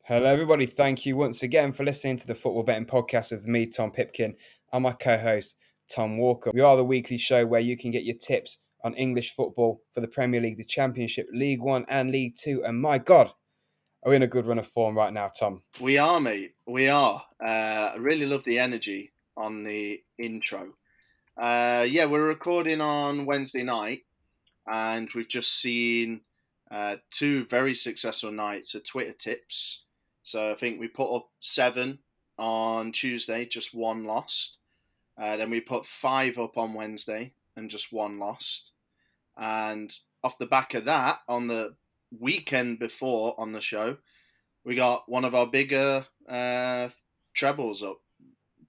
Hello, everybody. Thank you once again for listening to the Football Betting Podcast with me, Tom Pipkin, and my co host, Tom Walker. We are the weekly show where you can get your tips on English football for the Premier League, the Championship, League One, and League Two. And my God, are we in a good run of form right now, Tom? We are, mate. We are. I really love the energy on the intro. We're recording on Wednesday night, and we've just seen two very successful nights of Twitter tips. So I think we put up 7 on Tuesday, just one lost. Then we put 5 up on Wednesday, and just one lost. And off the back of that, on the weekend before on the show, we got one of our bigger trebles up.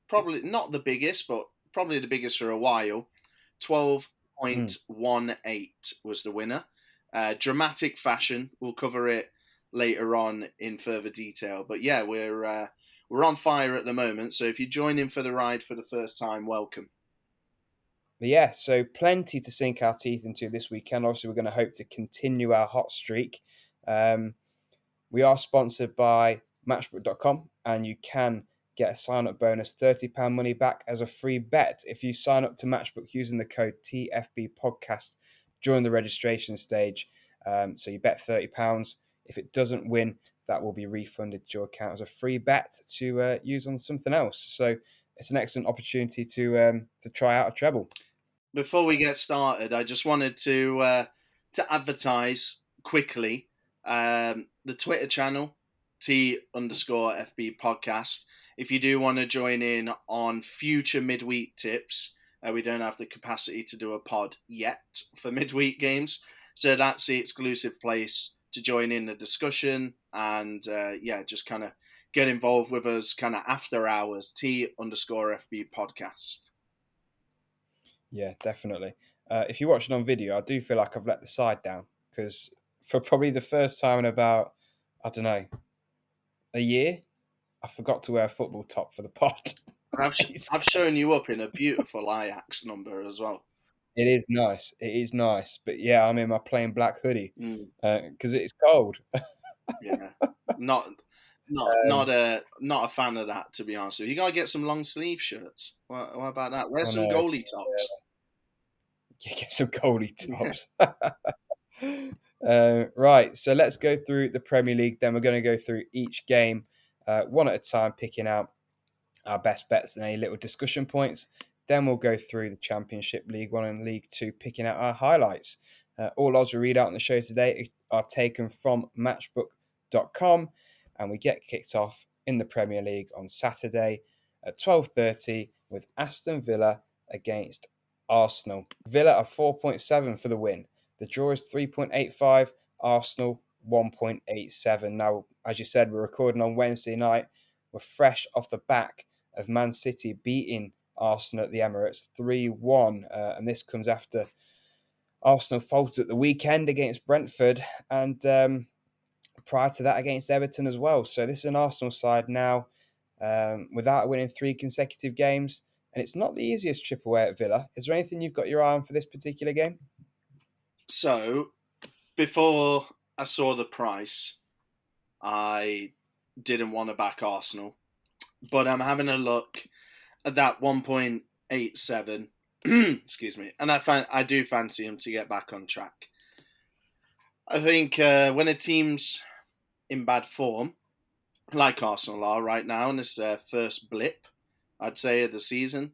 Probably not the biggest, but probably the biggest for a while. 12.18 was the winner. Dramatic fashion. We'll cover it later on in further detail. But yeah, we're on fire at the moment. So if you join in for the ride for the first time, welcome. Yeah, so plenty to sink our teeth into this weekend. Obviously, we're going to hope to continue our hot streak. We are sponsored by matchbook.com, and you can get a sign-up bonus, £30 money back as a free bet if you sign up to Matchbook using the code TFB Podcast during the registration stage. So you bet £30. If it doesn't win, that will be refunded to your account as a free bet to use on something else. So it's an excellent opportunity to try out a treble. Before we get started, I just wanted to advertise quickly the Twitter channel, T_FB podcast. If you do want to join in on future midweek tips, we don't have the capacity to do a pod yet for midweek games. So that's the exclusive place to join in the discussion and just kind of get involved with us kind of after hours, T_FB podcast. Yeah, definitely. If you watch it on video, I do feel like I've let the side down because for probably the first time in about, I don't know, a year, I forgot to wear a football top for the pod. I've shown you up in a beautiful Ajax number as well. It is nice. It is nice. But yeah, I'm in my plain black hoodie because it's cold. Yeah, not a fan of that, to be honest with you. You gotta get some long sleeve shirts. What about that? Wear some goalie tops. Yeah, get some goalie tops. Right, so let's go through the Premier League. Then we're going to go through each game one at a time, picking out our best bets and any little discussion points. Then we'll go through the Championship, League One and League Two, picking out our highlights. All odds we read out on the show today are taken from matchbook.com, and we get kicked off in the Premier League on Saturday at 12:30 with Aston Villa against Arsenal. Villa are 4.7 for the win. The draw is 3.85. Arsenal 1.87. Now, as you said, we're recording on Wednesday night. We're fresh off the back of Man City beating Arsenal at the Emirates 3-1. And this comes after Arsenal faltered at the weekend against Brentford and prior to that against Everton as well. So this is an Arsenal side now without winning 3 consecutive games. And it's not the easiest trip away at Villa. Is there anything you've got your eye on for this particular game? So, before I saw the price, I didn't want to back Arsenal. But I'm having a look at that 1.87. Excuse me. And I do fancy him to get back on track. I think when a team's in bad form, like Arsenal are right now, and it's their first blip, I'd say, of the season,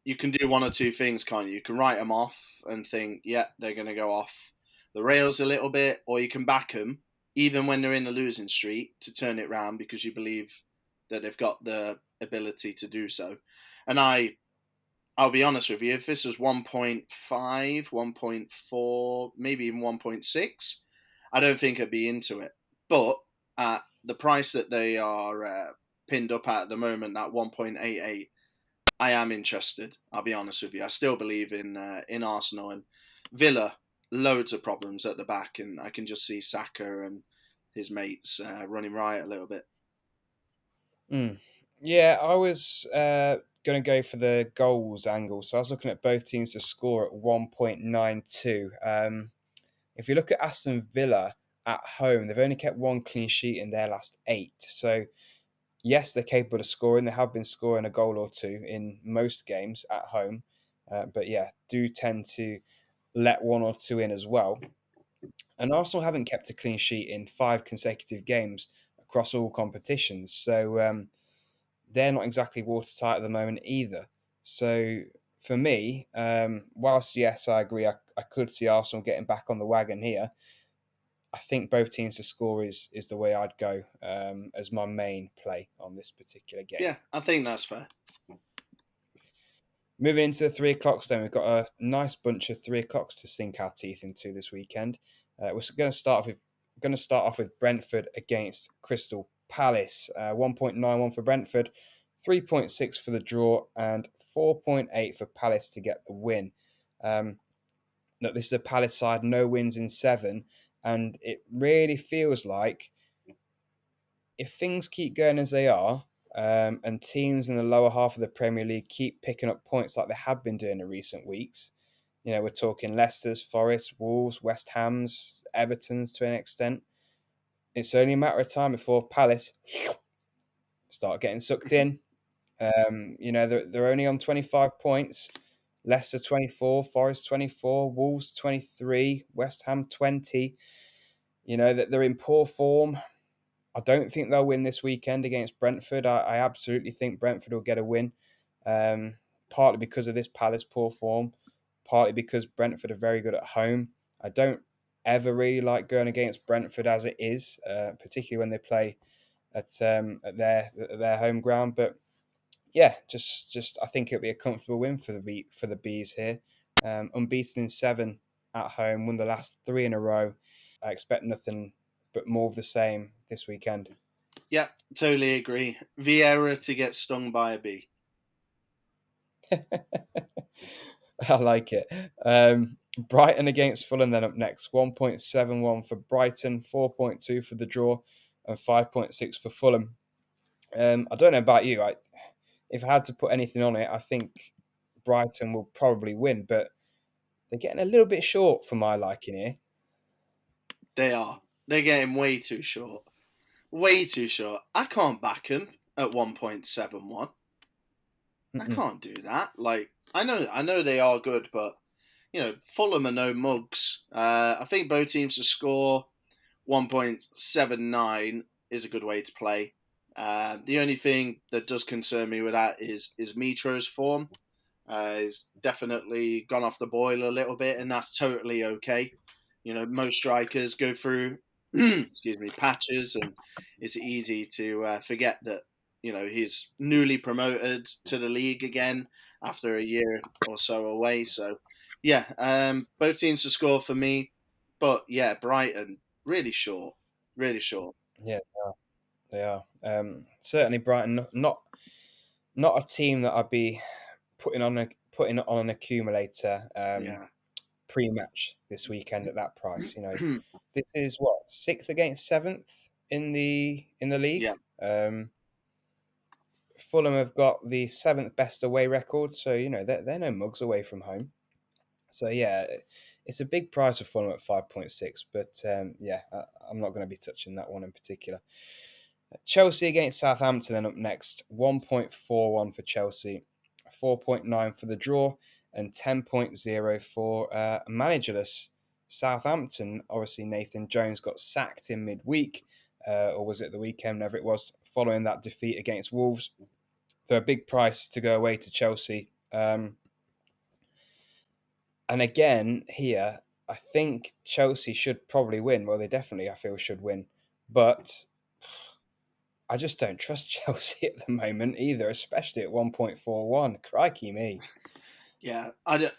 you can do one or two things, can't you? You can write them off and think, yeah, they're going to go off the rails a little bit, or you can back them, even when they're in a losing streak, to turn it round because you believe that they've got the ability to do so. And I'll be honest with you, if this was 1.5, 1.4, maybe even 1.6, I don't think I'd be into it. But at the price that they are pinned up at the moment, at 1.88, I am interested. I'll be honest with you. I still believe in Arsenal and Villa. Loads of problems at the back, and I can just see Saka and his mates running riot a little bit. Yeah, I was going to go for the goals angle. So I was looking at both teams to score at 1.92. If you look at Aston Villa, at home, they've only kept one clean sheet in their last 8. So, yes, they're capable of scoring. They have been scoring a goal or two in most games at home. But yeah, do tend to let one or two in as well. And Arsenal haven't kept a clean sheet in 5 consecutive games across all competitions. So they're not exactly watertight at the moment either. So for me, whilst yes, I agree, I could see Arsenal getting back on the wagon here. I think both teams to score is the way I'd go as my main play on this particular game. Yeah, I think that's fair. Moving into the 3 o'clocks, then we've got a nice bunch of 3 o'clocks to sink our teeth into this weekend. We're going to start off with Brentford against Crystal Palace. 1.91 for Brentford, 3.6 for the draw, and 4.8 for Palace to get the win. Look, this is a Palace side, no wins in 7, and it really feels like if things keep going as they are, and teams in the lower half of the Premier League keep picking up points like they have been doing in recent weeks, we're talking Leicester's, Forest, Wolves, West Ham's, Everton's to an extent. It's only a matter of time before Palace start getting sucked in. They're only on 25 points. Leicester 24, Forest 24, Wolves 23, West Ham 20. That they're in poor form. I don't think they'll win this weekend against Brentford. I absolutely think Brentford will get a win, partly because of this Palace poor form, partly because Brentford are very good at home. I don't ever really like going against Brentford as it is, particularly when they play at their home ground. But yeah, just I think it'll be a comfortable win for the bees here. Unbeaten in 7 at home, won the last 3 in a row. I expect nothing but more of the same this weekend. Yeah, totally agree. Vieira to get stung by a bee. I like it. Brighton against Fulham then up next. 1.71 for Brighton, 4.2 for the draw, and 5.6 for Fulham. I don't know about you. If I had to put anything on it, I think Brighton will probably win, but they're getting a little bit short for my liking here. They are. They're getting way too short. Way too short. I can't back them at 1.71. I Mm-mm. can't do that. Like I know they are good, but Fulham are no mugs. I think both teams to score 1.79 is a good way to play. The only thing that does concern me with that is Mitro's form. He's definitely gone off the boil a little bit, and that's totally okay. Most strikers go through, excuse me, patches, and it's easy to forget that he's newly promoted to the league again after a year or so away. So, yeah, both teams to score for me, but yeah, Brighton really short, really short. Yeah, they are. Certainly Brighton, not a team that I'd be putting on an accumulator Yeah, pre-match this weekend at that price. This is what, 6th against 7th in the league. yeah, Fulham have got the 7th best away record, so they're no mugs away from home. So yeah, it's a big price for Fulham at 5.6, but yeah, I'm not going to be touching that one in particular. Chelsea against Southampton then up next. 1.41 for Chelsea, 4.9 for the draw, and 10.0 for managerless Southampton. Obviously, Nathan Jones got sacked in midweek, or was it the weekend, whenever it was, following that defeat against Wolves. So a big price to go away to Chelsea. And again, here, I think Chelsea should probably win. Well, they definitely, I feel, should win. But I just don't trust Chelsea at the moment either, especially at 1.41. Crikey me. yeah. I don't.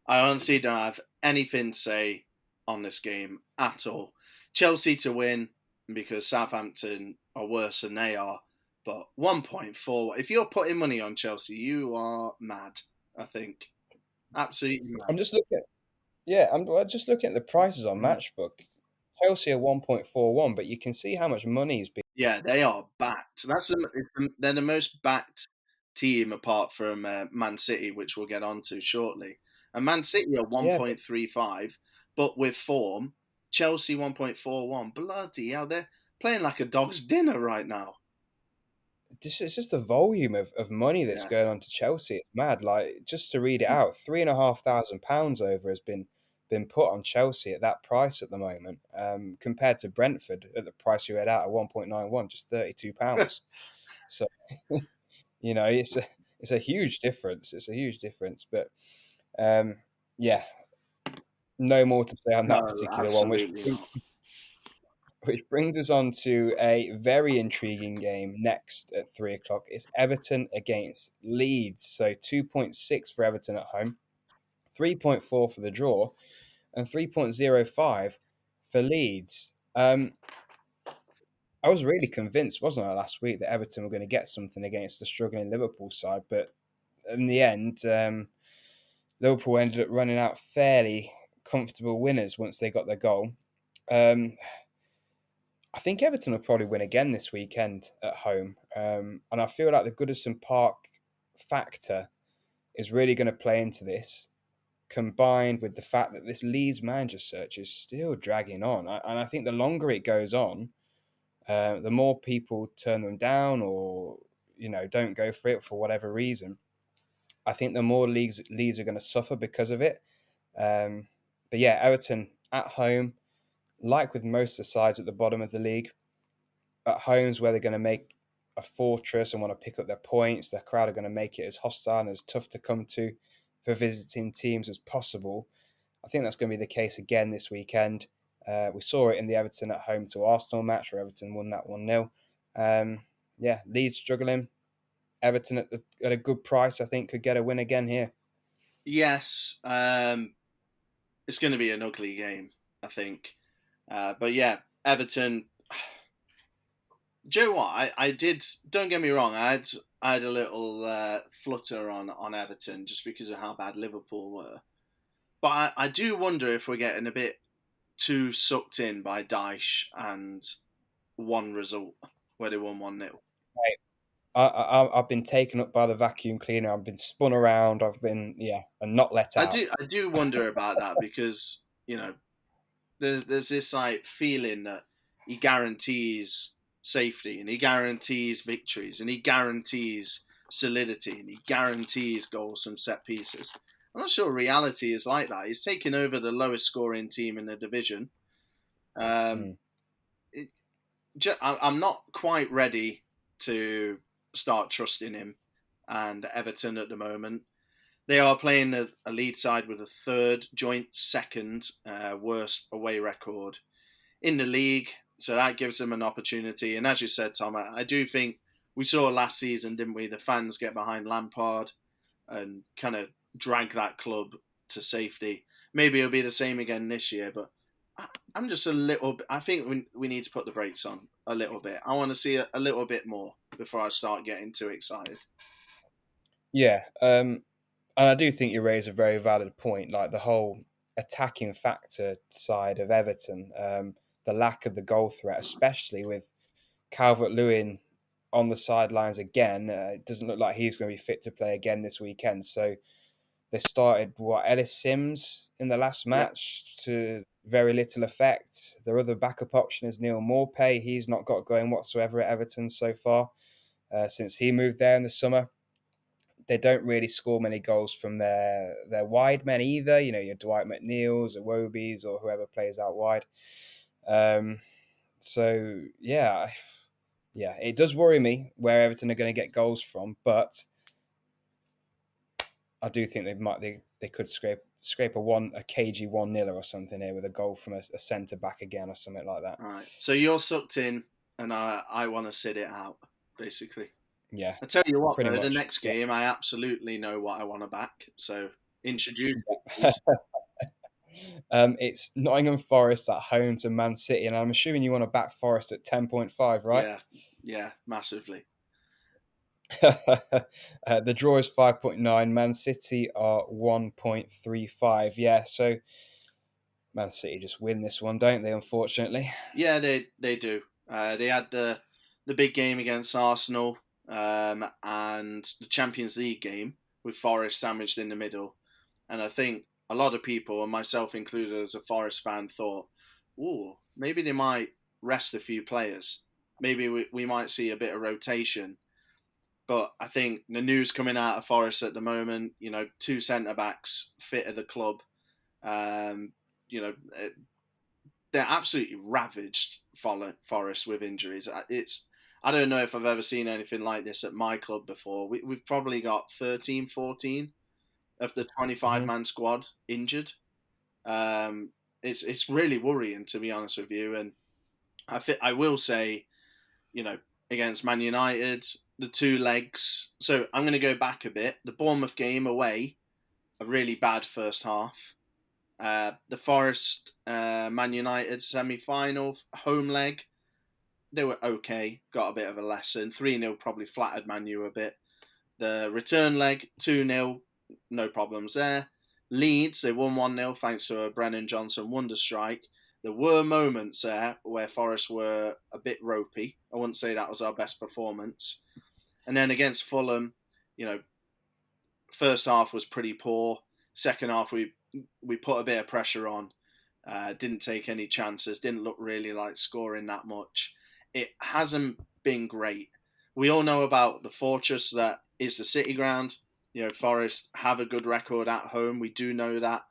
I honestly don't have anything to say on this game at all. Chelsea to win because Southampton are worse than they are. But 1.4, if you're putting money on Chelsea, you are mad, I think. Absolutely I'm mad. just looking I'm just looking at the prices on Matchbook. Chelsea are 1.41, but you can see how much money is being. Yeah, they are backed. They're the most backed team apart from Man City, which we'll get onto shortly. And Man City are Yeah, but 1.35, but with form. Chelsea 1.41. Bloody hell, they're playing like a dog's dinner right now. It's just the volume of money that's Yeah. going on to Chelsea. It's mad. Like, just to read it out, £3,500 over has been put on Chelsea at that price at the moment, compared to Brentford at the price you read out at 1.91, just £32. So it's a huge difference. It's a huge difference. But um, yeah, no more to say on No, that particular one. Which absolutely not. which brings us on to a very intriguing game next at 3 o'clock. It's Everton against Leeds. So 2.6 for Everton at home, 3.4 for the draw, and 3.05 for Leeds. I was really convinced, wasn't I, last week that Everton were going to get something against the struggling Liverpool side, but in the end, Liverpool ended up running out fairly comfortable winners once they got their goal. Um, I think Everton will probably win again this weekend at home. And I feel like the Goodison Park factor is really going to play into this, combined with the fact that this Leeds manager search is still dragging on. And I think the longer it goes on, the more people turn them down or, don't go for it for whatever reason. I think the more Leeds are going to suffer because of it. Um, but yeah, Everton at home, like with most of the sides at the bottom of the league, at homes where they're going to make a fortress and want to pick up their points. Their crowd are going to make it as hostile and as tough to come to for visiting teams as possible. I think that's going to be the case again this weekend. We saw it in the Everton at home to Arsenal match where Everton won that 1-0. Yeah, Leeds struggling. Everton at a good price, I think, could get a win again here. Yes, it's going to be an ugly game, I think. But yeah, Everton. Do you know what? I did. Don't get me wrong. I had a little flutter on Everton just because of how bad Liverpool were. But I do wonder if we're getting a bit too sucked in by Dyche and one result where they won 1-0. I've been taken up by the vacuum cleaner. I've been spun around. I've been, and not let out. I do wonder about that because there's this like feeling that he guarantees safety and he guarantees victories and he guarantees solidity and he guarantees goals from set pieces. I'm not sure reality is like that. He's taken over the lowest scoring team in the division. Um, Mm. I'm not quite ready to start trusting him and Everton at the moment. They are playing a lead side with a third joint second worst away record in the league, so that gives them an opportunity. And as you said, Tom, I do think we saw last season, didn't we? The fans get behind Lampard and kind of drag that club to safety. Maybe it'll be the same again this year, but I'm just a little bit. I think we need to put the brakes on a little bit. I want to see a little bit more before I start getting too excited. Yeah, and I do think you raise a very valid point. Like the whole attacking factor side of Everton, the lack of the goal threat, especially with Calvert-Lewin on the sidelines again. It doesn't look like he's going to be fit to play again this weekend. So they started Ellis Sims in the last Yep. match to very little effect. Their other backup option is Neil Maupay. He's not got going whatsoever at Everton so far since he moved there in the summer. They don't really score many goals from their wide men either. Your Dwight McNeils or Wobies or whoever plays out wide. Um, so yeah, it does worry me where Everton are going to get goals from, but I do think they could scrape a cagey 1-0 or something here with a goal from a centre back again or something like that. All right. So you're sucked in, and I want to sit it out, basically. Yeah, I tell you what, pretty though, the much. next Yeah. game, I absolutely know what I want to back. So introduce it, please. It's Nottingham Forest at home to Man City, and I'm assuming you want to back Forest at 10.5, right? Yeah, massively. The draw is 5.9. Man City are 1.35. Yeah, so Man City just win this one, don't they? Unfortunately. Yeah, they do. They had the big game against Arsenal and the Champions League game with Forest sandwiched in the middle, and I think a lot of people, and myself included as a Forest fan, thought, maybe they might rest a few players. Maybe we might see a bit of rotation. But I think the news coming out of Forest at the moment, 2 centre backs fit at the club. Um, you know, they're absolutely ravaged Forest with injuries. I don't know if I've ever seen anything like this at my club before. We've probably got 13, 14 of the 25-man squad injured. It's really worrying, to be honest with you. And I will say, against Man United, the 2 legs. So I'm going to go back a bit. The Bournemouth game away, a really bad first half. The Forest Man United semi-final home leg, they were okay. Got a bit of a lesson. 3-0 probably flattered Man U a bit. The return leg, 2-0, no problems there. Leeds, they won 1-0 thanks to a Brennan Johnson wonder strike. There were moments there where Forest were a bit ropey. I wouldn't say that was our best performance. And then against Fulham, first half was pretty poor. Second half, we put a bit of pressure on. Didn't take any chances. Didn't look really like scoring that much. It hasn't been great. We all know about the fortress that is the City Ground. Forest have a good record at home. We do know that.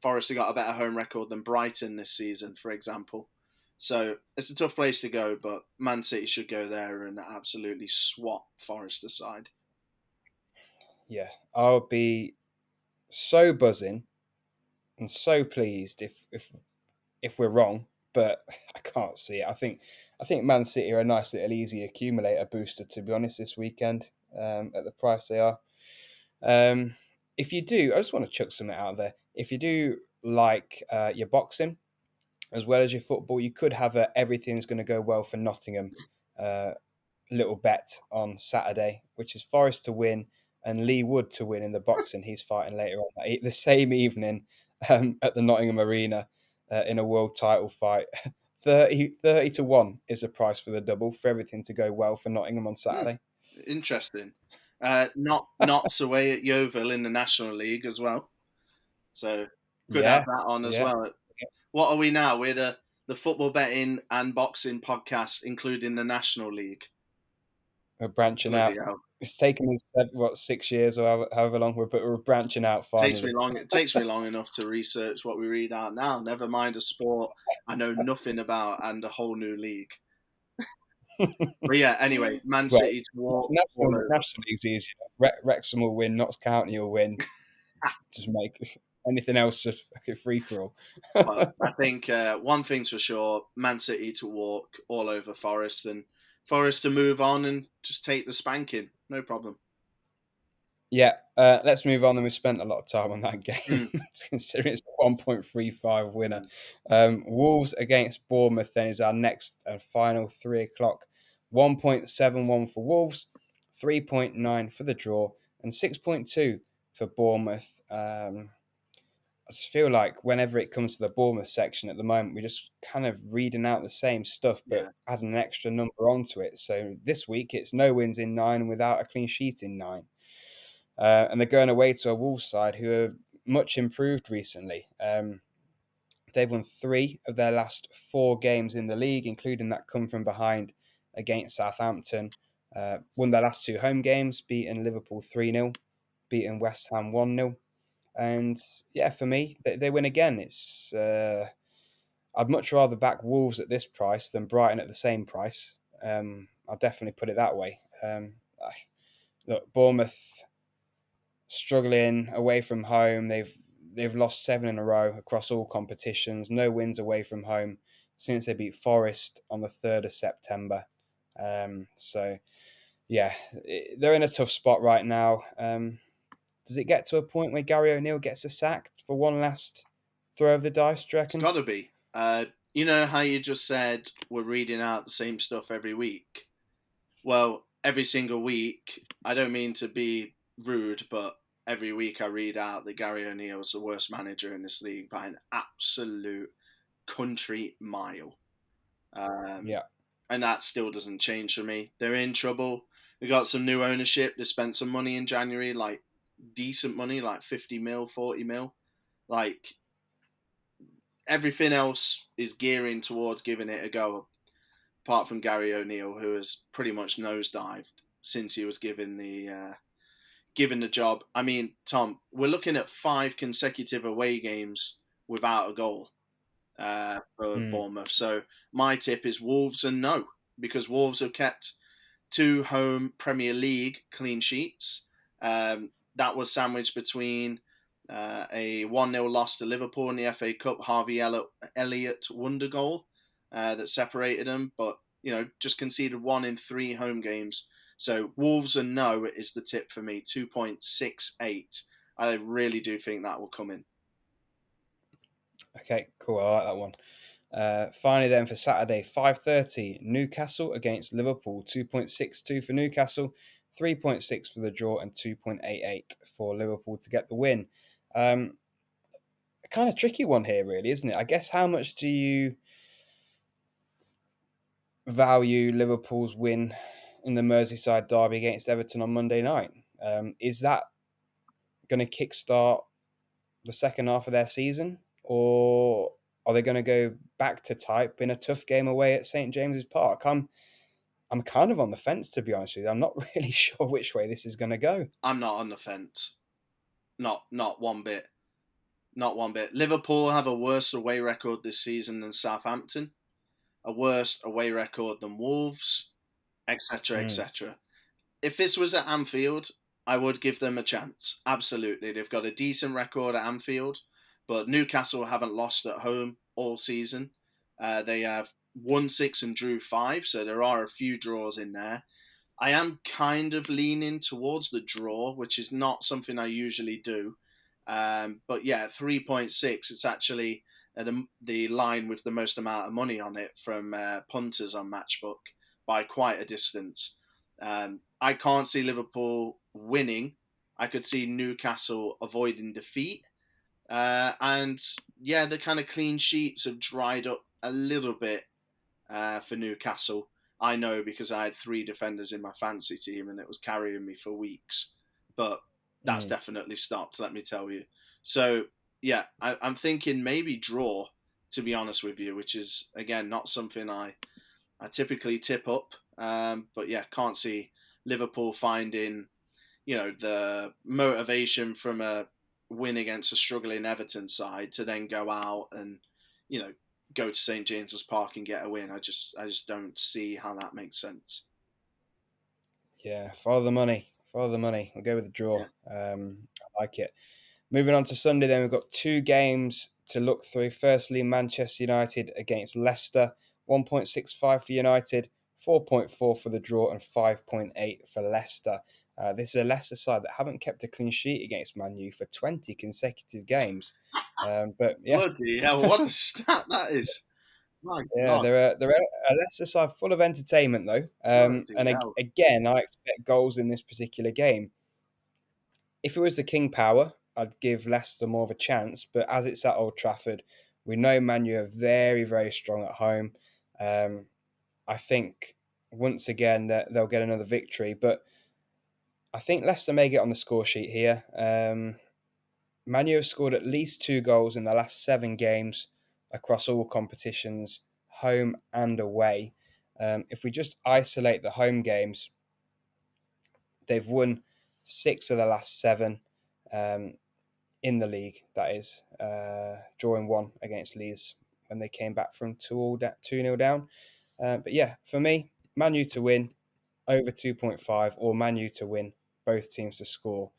Forest have got a better home record than Brighton this season, for example. So it's a tough place to go, but Man City should go there and absolutely swat Forest aside. Yeah, I'll be so buzzing and so pleased if we're wrong, but I can't see it. I think Man City are a nice little easy accumulator booster, to be honest, this weekend at the price they are. If you do, I just want to chuck something out there. If you do like your boxing as well as your football, you could have a everything's going to go well for Nottingham uh, little bet on Saturday, which is Forest to win and Lee Wood to win in the boxing. He's fighting later on the same evening at the Nottingham Arena in a world title fight. 30 to 1 is the price for the double for everything to go well for Nottingham on Saturday. Interesting. Knots away at Yeovil in the National League as well. So could have that on as well. What are we now? We're the football betting and boxing podcast, including the National League. We're branching out. Hell. It's taken us 6 years or however long, but we're branching out finally. It takes me long enough to research what we read out now. Never mind a sport I know nothing about and a whole new league. But yeah, anyway, Man City to walk. National League's easy. Wrexham will win, Notts County will win. Just make anything else a free for all. Well, I think one thing's for sure: Man City to walk all over Forest, and Forest to move on and just take the spanking. No problem. Yeah, let's move on. And we spent a lot of time on that game, considering it's a 1.35 winner. Wolves against Bournemouth then is our next and final 3 o'clock. 1.71 for Wolves, 3.9 for the draw, and 6.2 for Bournemouth. I just feel like whenever it comes to the Bournemouth section at the moment, we're just kind of reading out the same stuff, but adding an extra number onto it. So this week, it's no wins in 9 without a clean sheet in 9. And they're going away to a Wolves side who are much improved recently. They've won 3 of their last 4 games in the league, including that come from behind against Southampton. Won their last 2 home games, beaten Liverpool 3-0, beaten West Ham 1-0. And yeah, for me, they win again. It's I'd much rather back Wolves at this price than Brighton at the same price. I'll definitely put it that way. Look, Bournemouth struggling away from home. They've lost 7 in a row across all competitions. No wins away from home since they beat Forest on the 3rd of September. So yeah, they're in a tough spot right now. Does it get to a point where Gary O'Neill gets a sack for one last throw of the dice, do you reckon? It's got to be. You know how you just said we're reading out the same stuff every week? Well, every single week, I don't mean to be rude, but every week I read out that Gary O'Neill is the worst manager in this league by an absolute country mile. And that still doesn't change for me. They're in trouble. They got some new ownership. They spent some money in January, like decent money, like 50 mil, 40 mil. Like, everything else is gearing towards giving it a go, apart from Gary O'Neill, who has pretty much nosedived since he was given the job. I mean, Tom, we're looking at 5 consecutive away games without a goal for Mm. Bournemouth. So my tip is Wolves and no, because Wolves have kept 2 home Premier League clean sheets. That was sandwiched between a 1-0 loss to Liverpool in the FA Cup, Harvey Elliott wonder goal that separated them, but just conceded 1 in 3 home games. So Wolves and no is the tip for me, 2.68. I really do think that will come in. Okay, cool. I like that one. Finally, then for Saturday, 5:30, Newcastle against Liverpool. 2.62 for Newcastle, 3.6 for the draw, and 2.88 for Liverpool to get the win. A kind of tricky one here, really, isn't it? I guess how much do you value Liverpool's win in the Merseyside derby against Everton on Monday night? Is that going to kickstart the second half of their season, or are they going to go back to type in a tough game away at St James's Park? I'm kind of on the fence, to be honest with you. I'm not really sure which way this is going to go. I'm not on the fence. Not one bit. Not one bit. Liverpool have a worse away record this season than Southampton, a worse away record than Wolves, etc., Mm, etc. If this was at Anfield, I would give them a chance. Absolutely. They've got a decent record at Anfield, but Newcastle haven't lost at home all season. They have won 6 and drew 5, so there are a few draws in there. I am kind of leaning towards the draw, which is not something I usually do. But yeah, 3.6, it's actually the line with the most amount of money on it from punters on Matchbook by quite a distance. I can't see Liverpool winning. I could see Newcastle avoiding defeat. And yeah, the kind of clean sheets have dried up a little bit for Newcastle. I know because I had 3 defenders in my fancy team and it was carrying me for weeks. But that's mm. definitely stopped, let me tell you. So, yeah, I'm thinking maybe draw, to be honest with you, which is, again, not something I typically tip up. But yeah, can't see Liverpool finding, the motivation from a win against a struggling Everton side to then go out and, you know, go to St James's Park and get a win. I just don't see how that makes sense. Yeah, follow the money. Follow the money. We'll go with the draw. Yeah. I like it. Moving on to Sunday, then we've got 2 games to look through. Firstly, Manchester United against Leicester. 1.65 for United, 4.4 for the draw, and 5.8 for Leicester. This is a Leicester side that haven't kept a clean sheet against Man U for 20 consecutive games. But yeah, Bloody hell, what a stat that is. My yeah, God. they're a Leicester side full of entertainment, though. Bloody And hell. again, I expect goals in this particular game. If it was the King Power, I'd give Leicester more of a chance. But as it's at Old Trafford, we know Man U are very, very strong at home. Um, I think once again that they'll get another victory. But I think Leicester may get on the score sheet here. Man U have scored at least 2 goals in the last 7 games across all competitions, home and away. If we just isolate the home games, they've won 6 of the last 7. In the league, that is, drawing 1 against Leeds when they came back from 2-0 down. But yeah, for me, Man U to win over 2.5 or Man U to win, both teams to score.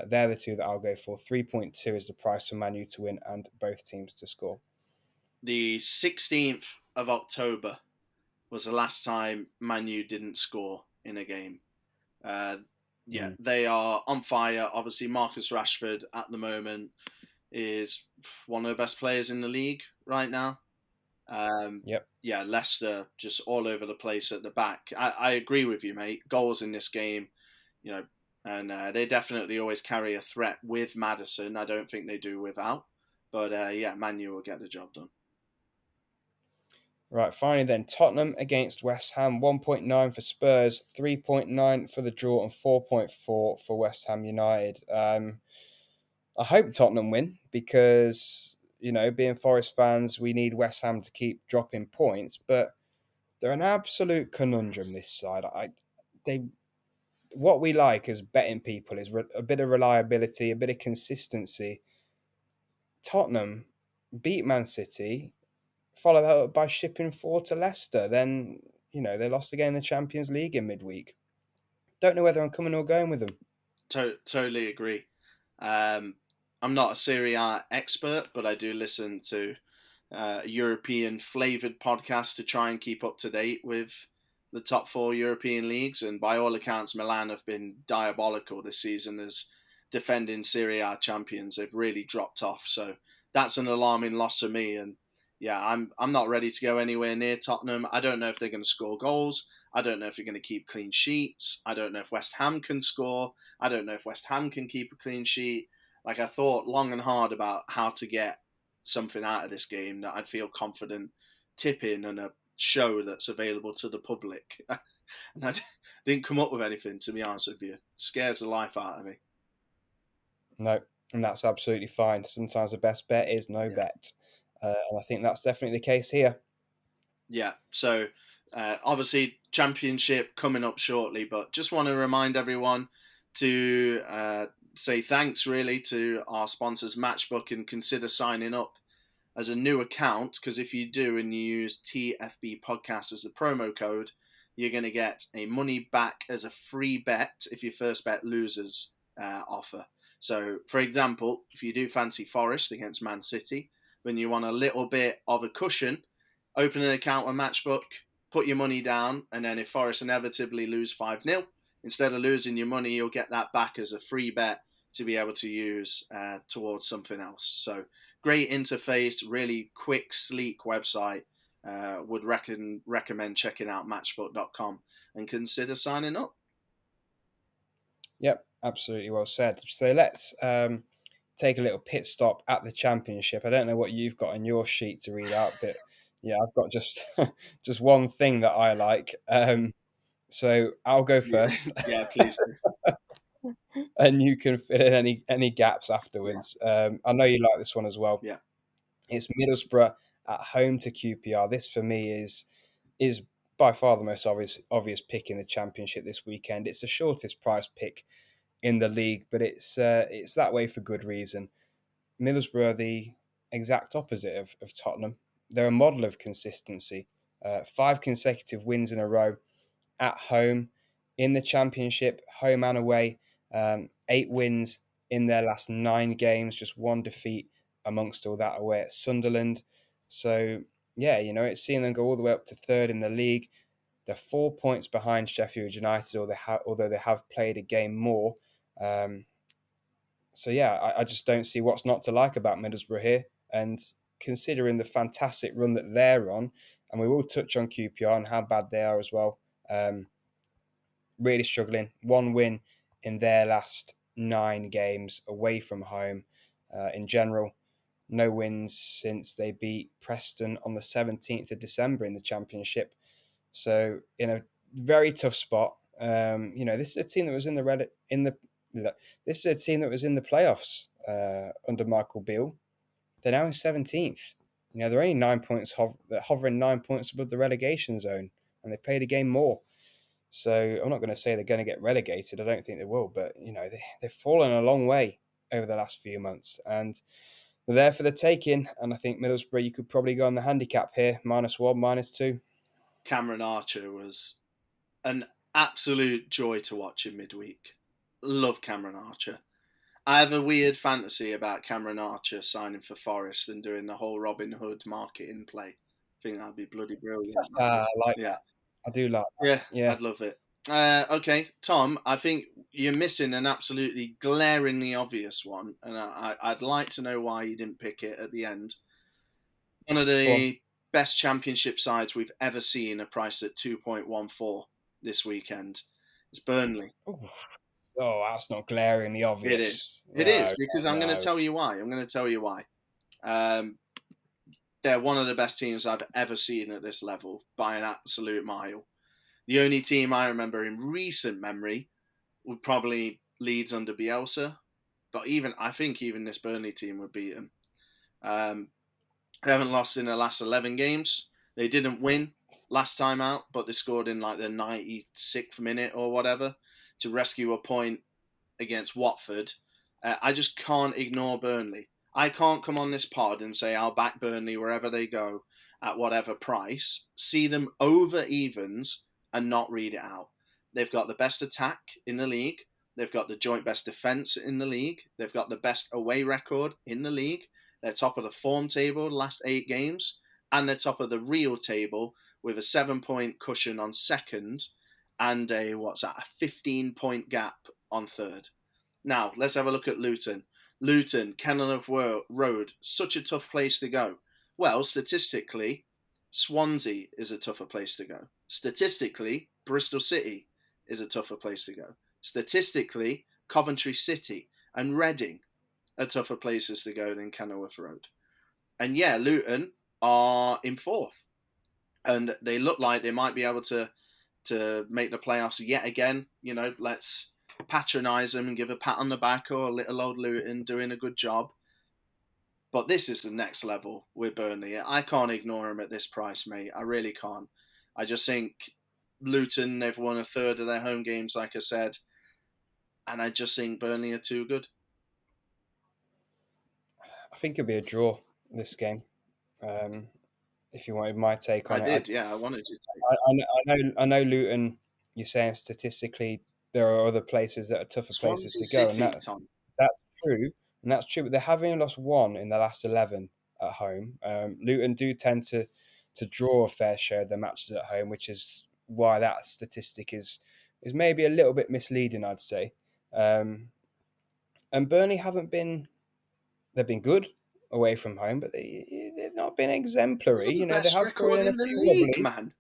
They're the 2 that I'll go for. 3.2 is the price for Man U to win and both teams to score. The 16th of October was the last time Man U didn't score in a game. Uh, yeah, Mm. they are on fire. Obviously, Marcus Rashford at the moment is one of the best players in the league right now. Yep. Yeah, Leicester just all over the place at the back. I agree with you, mate. Goals in this game, you know, and they definitely always carry a threat with Maddison. I don't think they do without. But yeah, Man U will get the job done. Right, finally then, Tottenham against West Ham, 1.9 for Spurs, 3.9 for the draw, and 4.4 for West Ham United. I hope Tottenham win because being Forest fans, we need West Ham to keep dropping points, but they're an absolute conundrum this side. They what we like as betting people is a bit of reliability, a bit of consistency. Tottenham beat Man City, follow that up by shipping 4 to Leicester. Then, they lost again in the Champions League in midweek. Don't know whether I'm coming or going with them. Totally agree. I'm not a Serie A expert, but I do listen to European flavoured podcasts to try and keep up to date with the top 4 European leagues. And by all accounts, Milan have been diabolical this season as defending Serie A champions. They've really dropped off. So that's an alarming loss for me. And yeah, I'm not ready to go anywhere near Tottenham. I don't know if they're going to score goals. I don't know if they're going to keep clean sheets. I don't know if West Ham can score. I don't know if West Ham can keep a clean sheet. Like, I thought long and hard about how to get something out of this game that I'd feel confident tipping on a show that's available to the public. And I didn't come up with anything, to be honest with you. It scares the life out of me. No, and that's absolutely fine. Sometimes the best bet is no bet. And I think that's definitely the case here. Yeah, so obviously Championship coming up shortly, but just want to remind everyone to say thanks really to our sponsors Matchbook and consider signing up as a new account, because if you do and you use TFB Podcast as the promo code, you're going to get a money back as a free bet if your first bet loses offer. So, for example, if you do fancy Forest against Man City, when you want a little bit of a cushion, open an account with Matchbook, put your money down, and then if Forest inevitably lose 5-0, instead of losing your money, you'll get that back as a free bet to be able to use towards something else. So, great interface, really quick, sleek website. Would recommend checking out matchbook.com and consider signing up. Yep, absolutely well said. So let's take a little pit stop at the Championship. I don't know what you've got on your sheet to read out, but yeah, I've got just just one thing that I like. So I'll go first. Yeah, please do. And you can fill in any gaps afterwards. I know you like this one as well. Yeah. It's Middlesbrough at home to QPR. This for me is by far the most obvious pick in the Championship this weekend. It's the shortest price pick in the league, but it's that way for good reason. Middlesbrough are the exact opposite of Tottenham. They're a model of consistency. 5 consecutive wins in a row at home in the Championship, home and away. 8 wins in their last 9 games, just 1 defeat amongst all that away at Sunderland. So, yeah, it's seeing them go all the way up to 3rd in the league. They're 4 points behind Sheffield United, although they have played a game more. So, yeah, I just don't see what's not to like about Middlesbrough here. And considering the fantastic run that they're on, and we will touch on QPR and how bad they are as well, really struggling. 1 win in their last 9 games away from home. In general, no wins since they beat Preston on the 17th of December in the Championship. So in a very tough spot. This is a team that was this is a team that was in the playoffs under Michael Beale. They're now in 17th. They're only 9 points hovering 9 points above the relegation zone, and they played a game more. So I'm not going to say they're going to get relegated. I don't think they will, but they've fallen a long way over the last few months, and they're there for the taking. And I think Middlesbrough, you could probably go on the handicap here, -1, -2. Cameron Archer was an absolute joy to watch in midweek. Love Cameron Archer. I have a weird fantasy about Cameron Archer signing for Forest and doing the whole Robin Hood marketing play. I think that'd be bloody brilliant. I like that. I do like that. Yeah, I'd love it. Okay, Tom, I think you're missing an absolutely glaringly obvious one, and I'd like to know why you didn't pick it at the end. One of the best Championship sides we've ever seen are priced at 2.14 this weekend. It's Burnley. Oh, that's not glaringly obvious. It is, because I'm going to tell you why. They're one of the best teams I've ever seen at this level by an absolute mile. The only team I remember in recent memory would probably Leeds under Bielsa, but I think even this Burnley team would beat them. They haven't lost in the last 11 games. They didn't win last time out, but they scored in like the 96th minute or whatever to rescue a point against Watford. I just can't ignore Burnley. I can't come on this pod and say I'll back Burnley wherever they go at whatever price, see them over evens and not read it out. They've got the best attack in the league. They've got the joint best defence in the league. They've got the best away record in the league. They're top of the form table the last 8 games. And they're top of the real table with a 7-point cushion on second and a 15-point gap on third. Now, let's have a look at Luton. Luton, Kenilworth Road, such a tough place to go. Well, statistically, Swansea is a tougher place to go. Statistically, Bristol City is a tougher place to go. Statistically, Coventry City and Reading are tougher places to go than Kenilworth Road. And yeah, Luton are in fourth. And they look like they might be able to make the playoffs yet again. You know, let's patronise them and give a pat on the back, or little old Luton doing a good job. But this is the next level with Burnley. I can't ignore them at this price, mate. I really can't. I just think Luton, they've won a third of their home games, like I said. And I just think Burnley are too good. I think it'll be a draw this game. If you wanted my take on it, I wanted you to. I know Luton. You're saying statistically there are other places that are tougher places Swansea to go, City, and that's Tom. true, and that's true. But they have only lost one in the last 11 at home. Luton do tend to draw a fair share of their matches at home, which is why that statistic is maybe a little bit misleading, I'd say. And Burnley haven't been. They've been good away from home, but they've not been exemplary. The You know, they best have thrown record in a in the few league, wobblies. man.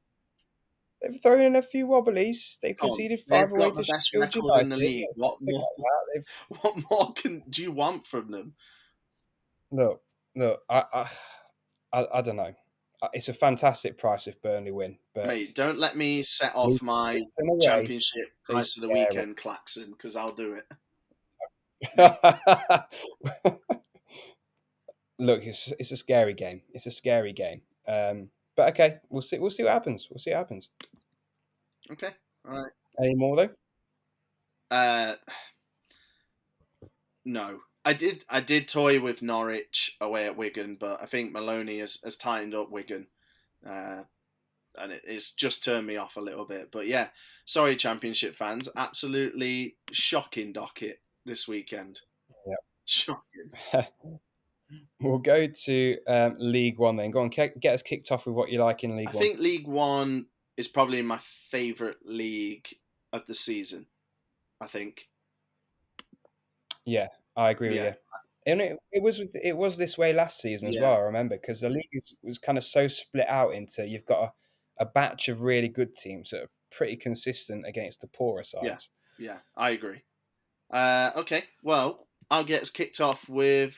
They've thrown in a few wobblies. They've Tom, conceded 5 they've away got to the best Sheffield record in United. the league. What Something more? like that. What more do you want from them? Look. I don't know. It's a fantastic price if Burnley win, but Mate, don't let me set off my Luton away championship is price of the scary. weekend klaxon, because I'll do it. Look, it's a scary game. It's a scary game. But okay, we'll see. We'll see what happens. We'll see what happens. Okay, all right. Any more though? No. I did toy with Norwich away at Wigan, but I think Maloney has tightened up Wigan. And it's just turned me off a little bit. But yeah, sorry, Championship fans. Absolutely shocking docket this weekend. Yep. Shocking. We'll go to League One then. Go on, get us kicked off with what you like in League One. I think League One is probably my favourite league of the season. I think. Yeah, I agree with you. And it was this way last season as well, I remember, because the league was kind of so split out into, you've got a batch of really good teams that are pretty consistent against the poorer sides. Yeah, I agree. Okay, well, I'll get us kicked off with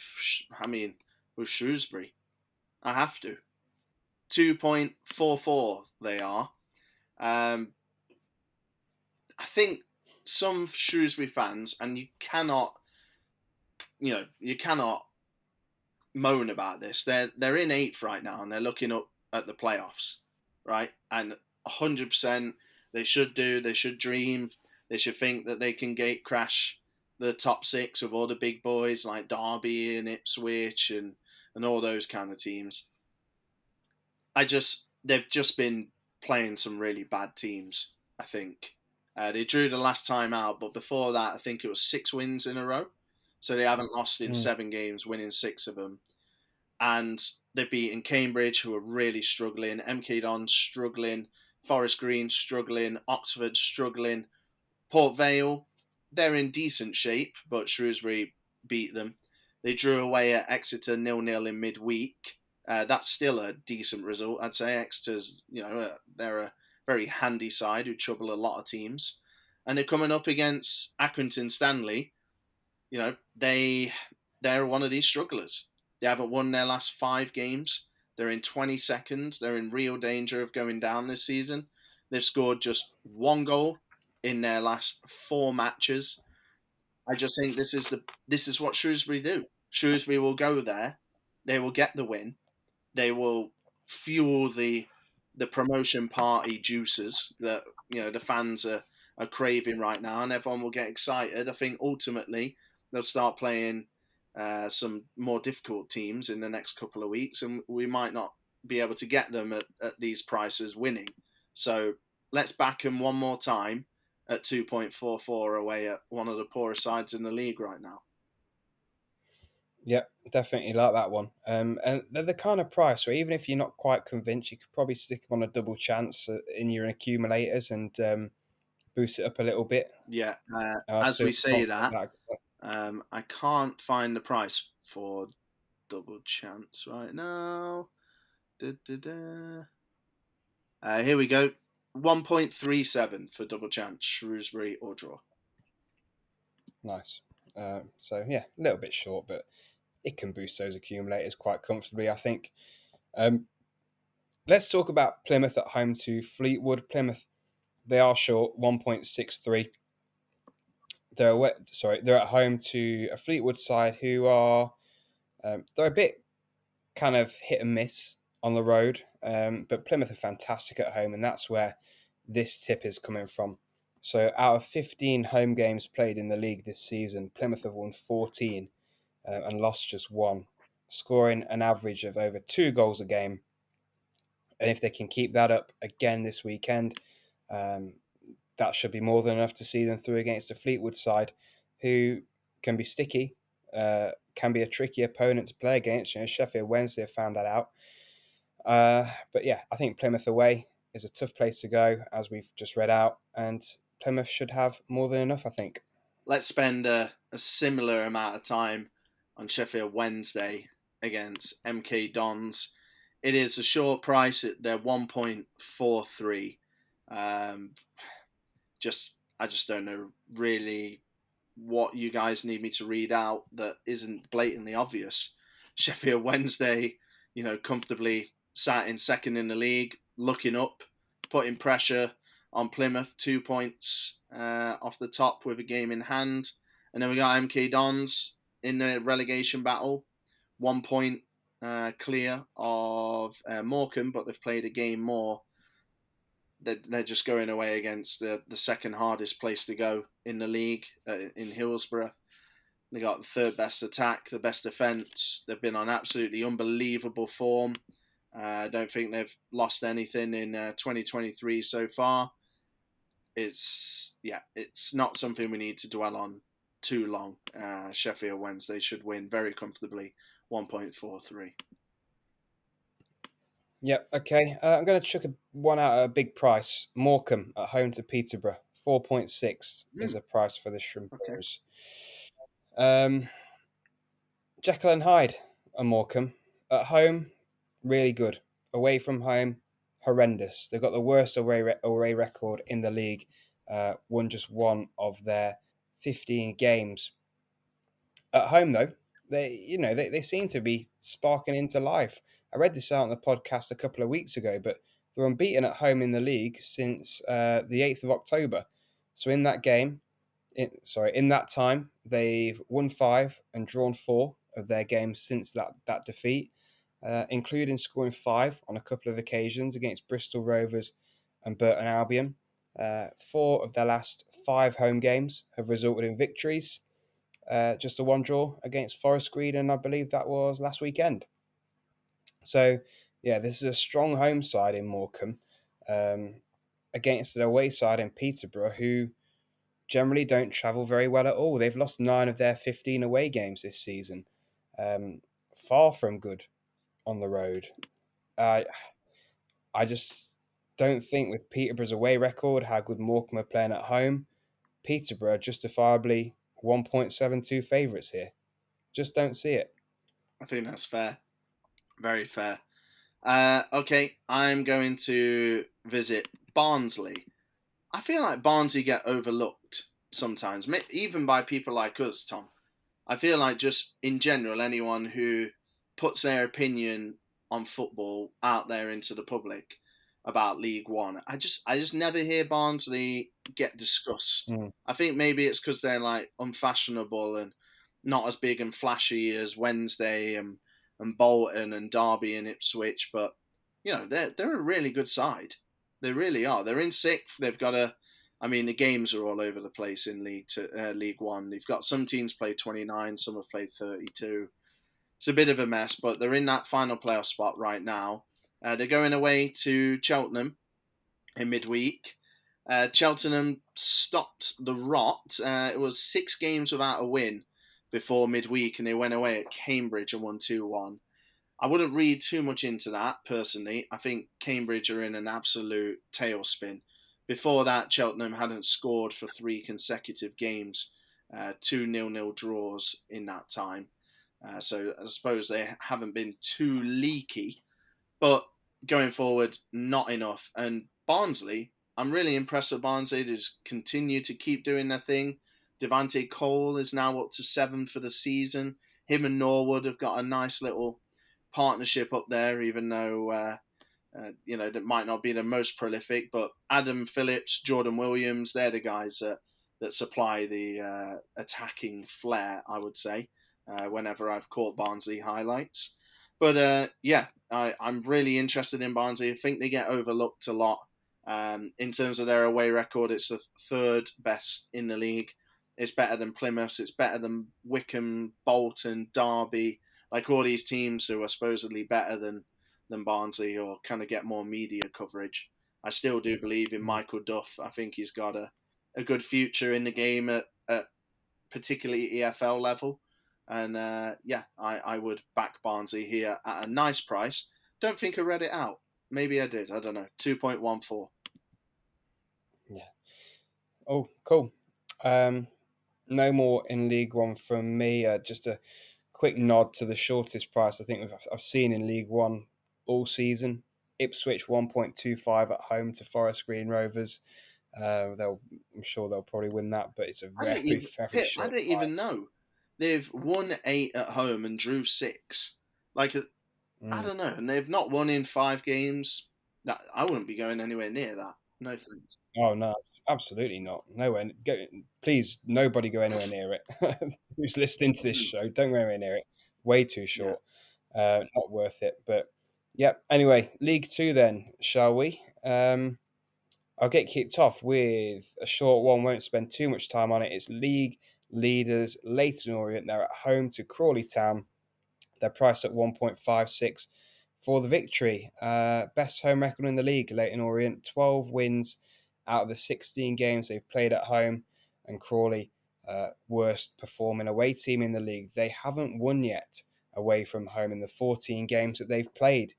Shrewsbury. I have to. 2.44 they are. I think some Shrewsbury fans, and you cannot moan about this. They're in 8th right now, and they're looking up at the playoffs, right? And 100% they should dream. They should think that they can gate crash the top 6 with all the big boys like Derby and Ipswich and all those kind of teams. They've just been playing some really bad teams, I think. They drew the last time out, but before that, I think it was 6 wins in a row. So they haven't lost in 7 games, winning 6 of them. And they've beaten Cambridge, who are really struggling, MK Dons struggling, Forest Green struggling, Oxford struggling, Port Vale, they're in decent shape, but Shrewsbury beat them. They drew away at Exeter 0-0 in midweek. That's still a decent result, I'd say. Exeter's, they're a very handy side who trouble a lot of teams. And they're coming up against Accrington Stanley. They're one of these strugglers. They haven't won their last 5 games. They're in 22nd. They're in real danger of going down this season. They've scored just 1 goal in their last 4 matches. I just think this is what Shrewsbury do. Shrewsbury will go there. They will get the win. they will fuel the promotion party juices that the fans are craving right now, and everyone will get excited. I think ultimately they'll start playing some more difficult teams in the next couple of weeks, and we might not be able to get them at these prices winning. So let's back them one more time at 2.44 away at one of the poorest sides in the league right now. Yep, definitely like that one. And they're the kind of price where even if you're not quite convinced, you could probably stick them on a double chance in your accumulators and boost it up a little bit. Yeah, I'm as still we say confident that, that. I can't find the price for double chance right now. Da, da, da. Here we go. 1.37 for double chance, Shrewsbury or draw. Nice. So yeah, a little bit short, but it can boost those accumulators quite comfortably, I think. Um, let's talk about Plymouth at home to Fleetwood. Plymouth, they are short 1.63. They're at home to a Fleetwood side who are they're a bit kind of hit and miss on the road, but Plymouth are fantastic at home, and that's where this tip is coming from. So, out of 15 home games played in the league this season, Plymouth have won 14 and lost just one, scoring an average of over 2 goals a game. And if they can keep that up again this weekend, um, that should be more than enough to see them through against a Fleetwood side who can be sticky, can be a tricky opponent to play against. Sheffield Wednesday have found that out. But yeah, I think Plymouth away is a tough place to go, as we've just read out, and Plymouth should have more than enough, I think. Let's spend a similar amount of time on Sheffield Wednesday against MK Dons. It is a short price. They're 1.43. Um, I just don't know really what you guys need me to read out that isn't blatantly obvious. Sheffield Wednesday, comfortably sat in second in the league, looking up, putting pressure on Plymouth, 2 points off the top with a game in hand. And then we got MK Dons in the relegation battle, 1 point clear of Morecambe, but they've played a game more. They're just going away against the second hardest place to go in the league in Hillsborough. They got the third best attack, the best defence. They've been on absolutely unbelievable form. I don't think they've lost anything in 2023 so far. It's not something we need to dwell on too long. Sheffield Wednesday should win very comfortably, 1.43. Yep, okay. I'm going to chuck one out at a big price. Morecambe at home to Peterborough. 4.6 is a price for the Okay. Shrimpers. Jekyll and Hyde and Morecambe. At home, really good. Away from home, horrendous. They've got the worst away record in the league. Won just one of their 15 games. At home, though, they seem to be sparking into life. I read this out on the podcast a couple of weeks ago, but they're unbeaten at home in the league since the 8th of October. So in that game, in that time, they've won 5 and drawn 4 of their games since that defeat, including scoring 5 on a couple of occasions against Bristol Rovers and Burton Albion. 4 of their last 5 home games have resulted in victories. Just a one draw against Forest Green, and I believe that was last weekend. So, yeah, this is a strong home side in Morecambe against an away side in Peterborough, who generally don't travel very well at all. They've lost 9 of their 15 away games this season. Far from good on the road. I just don't think with Peterborough's away record, how good Morecambe are playing at home, Peterborough are justifiably 1.72 favourites here. Just don't see it. I think that's fair. Very fair. Okay, I'm going to visit Barnsley. I feel like Barnsley get overlooked sometimes, even by people like us, Tom. I feel like just in general, anyone who puts their opinion on football out there into the public about League One, I just never hear Barnsley get discussed. Mm. I think maybe it's because they're like unfashionable and not as big and flashy as Wednesday and and Bolton and Derby and Ipswich, but they're a really good side. They really are. They're in sixth. They've got the games are all over the place in League One. They've got some teams play 29, some have played 32. It's a bit of a mess, but they're in that final playoff spot right now. They're going away to Cheltenham in midweek. Cheltenham stopped the rot. It was 6 games without a win before midweek, and they went away at Cambridge and won 2-1. I wouldn't read too much into that, personally. I think Cambridge are in an absolute tailspin. Before that, Cheltenham hadn't scored for 3 consecutive games, 2 0-0 draws in that time. So I suppose they haven't been too leaky. But going forward, not enough. And Barnsley, I'm really impressed with Barnsley. They just continue to keep doing their thing. Devante Cole is now up to 7 for the season. Him and Norwood have got a nice little partnership up there, even though that might not be the most prolific. But Adam Phillips, Jordan Williams, they're the guys that supply the attacking flair, I would say, whenever I've caught Barnsley highlights. But I'm really interested in Barnsley. I think they get overlooked a lot. In terms of their away record, it's the 3rd best in the league. It's better than Plymouth. It's better than Wycombe, Bolton, Derby. Like all these teams who are supposedly better than Barnsley or kind of get more media coverage. I still do believe in Michael Duff. I think he's got a good future in the game at particularly EFL level. And I would back Barnsley here at a nice price. Don't think I read it out. Maybe I did. I don't know. 2.14. Yeah. Oh, cool. No more in League One from me. Just a quick nod to the shortest price I think I've seen in League One all season. Ipswich 1.25 at home to Forest Green Rovers. I'm sure they'll probably win that, but it's a very, very short I don't even price. know. They've won 8 at home and drew 6. I don't know. And they've not won in 5 games. I wouldn't be going anywhere near that. No thanks. Oh no, absolutely not. Nowhere. Please, nobody go anywhere near it. Who's listening to this show? Don't go anywhere near it. Way too short. Not worth it. But yeah. Anyway, League Two then, shall we? I'll get kicked off with a short one. Won't spend too much time on it. It's league leaders Leyton Orient. They're at home to Crawley Town. They're priced at 1.56 for the victory. Best home record in the league, Leyton Orient. 12 wins out of the 16 games they've played at home. And Crawley, worst performing away team in the league. They haven't won yet away from home in the 14 games that they've played,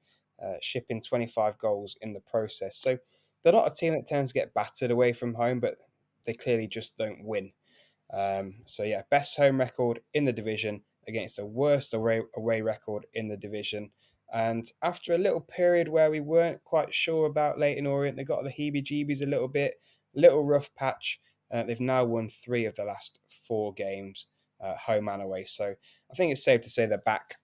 shipping 25 goals in the process. So they're not a team that tends to get battered away from home, but they clearly just don't win. Best home record in the division against the worst away record in the division. And after a little period where we weren't quite sure about Leyton Orient, they got the heebie-jeebies a little rough patch. They've now won 3 of the last 4 games, home and away. So I think it's safe to say they're back,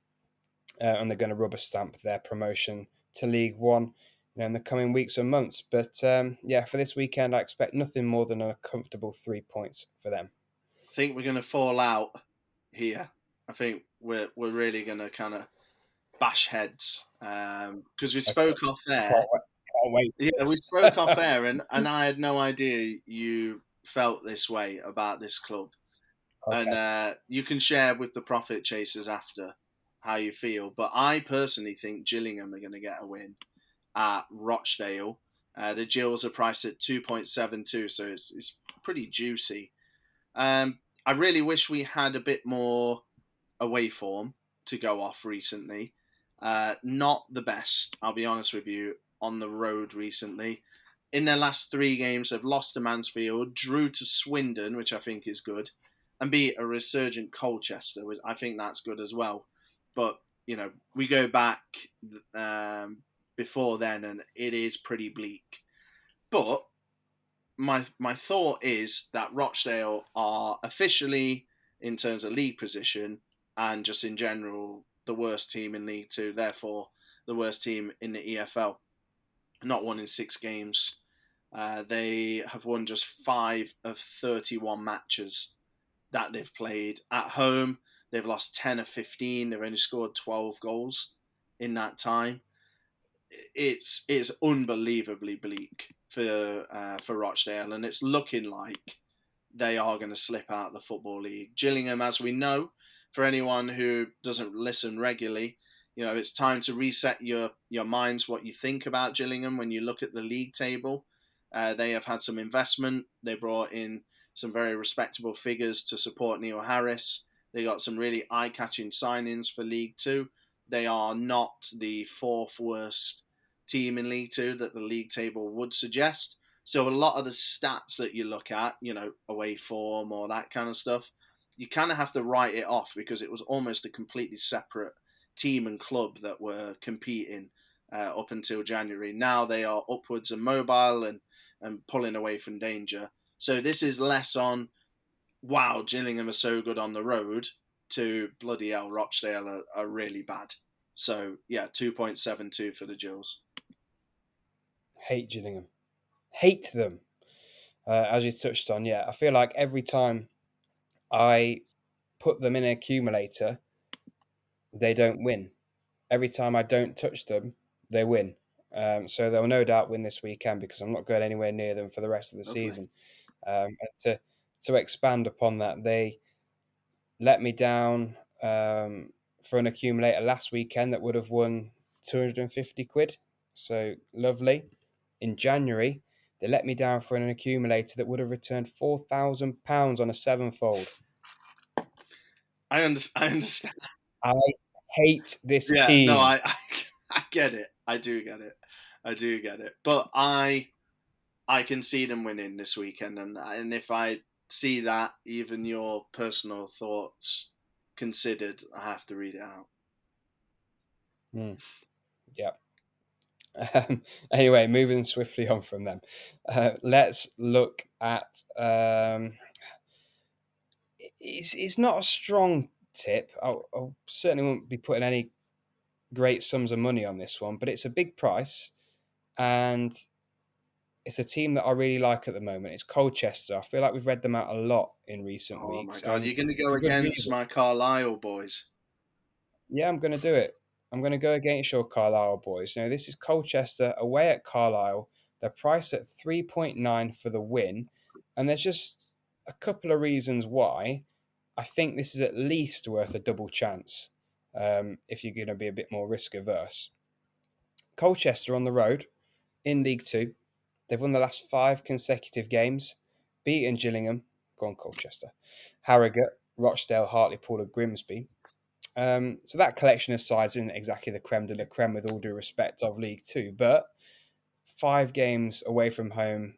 and they're going to rubber stamp their promotion to League One in the coming weeks and months. But for this weekend, I expect nothing more than a comfortable 3 points for them. I think we're going to fall out here. I think we're really going to kind of bash heads because we spoke off air. Can't wait. Yeah, we spoke off air, and I had no idea you felt this way about this club. Okay. And you can share with the profit chasers after how you feel. But I personally think Gillingham are going to get a win at Rochdale. The Gills are priced at 2.72, so it's pretty juicy. I really wish we had a bit more away form to go off recently. Not the best, I'll be honest with you, on the road recently. In their last 3 games, they've lost to Mansfield, drew to Swindon, which I think is good, and beat a resurgent Colchester, which I think that's good as well. But, we go back before then, and it is pretty bleak. But my thought is that Rochdale are officially, in terms of league position, and just in general, the worst team in League Two, therefore the worst team in the EFL. Not won in 6 games. They have won just 5 of 31 matches that they've played at home. they've lost 10 or 15. They've only scored 12 goals in that time. It's unbelievably bleak for Rochdale, and it's looking like they are going to slip out of the Football League. Gillingham, as we know, for anyone who doesn't listen regularly, it's time to reset your minds what you think about Gillingham when you look at the league table. They have had some investment. They brought in some very respectable figures to support Neil Harris. They got some really eye-catching signings for League Two. They are not the fourth worst team in League Two that the league table would suggest. So a lot of the stats that you look at, away form or that kind of stuff, you kind of have to write it off because it was almost a completely separate team and club that were competing up until January. Now they are upwards and mobile and pulling away from danger. So this is less on, wow, Gillingham are so good on the road, to bloody hell, Rochdale are really bad. So, yeah, 2.72 for the Gills. Hate Gillingham. Hate them. As you touched on, I feel like every time I put them in an accumulator, they don't win. Every time I don't touch them, they win. So they'll no doubt win this weekend because I'm not going anywhere near them for the rest of the Lovely. season. And to expand upon that, they let me down for an accumulator last weekend that would have won 250 quid. So lovely. In January, they let me down for an accumulator that would have returned £4,000 on a sevenfold. I understand. I hate this Yeah, no, team. I get it. I do get it. But I can see them winning this weekend, and if I see that, even your personal thoughts considered, I have to read it out. Yeah. Anyway, moving swiftly on from them, let's look at. It's not a strong tip. I certainly won't be putting any great sums of money on this one, but it's a big price, and it's a team that I really like at the moment. It's Colchester. I feel like we've read them out a lot in recent Oh my weeks, God, and you're going to go for good against reason. my Carlisle boys. Yeah, I'm going to do it. I'm going to go against your Carlisle boys. This is Colchester away at Carlisle. They're priced at 3.9 for the win, and there's just a couple of reasons why I think this is at least worth a double chance if you're going to be a bit more risk averse. Colchester on the road in League Two. They've won the last 5 consecutive games, beaten Gillingham, gone Colchester, Harrogate, Rochdale, Hartlepool, and Grimsby. So that collection of sides isn't exactly the creme de la creme, with all due respect, of League Two, but 5 games away from home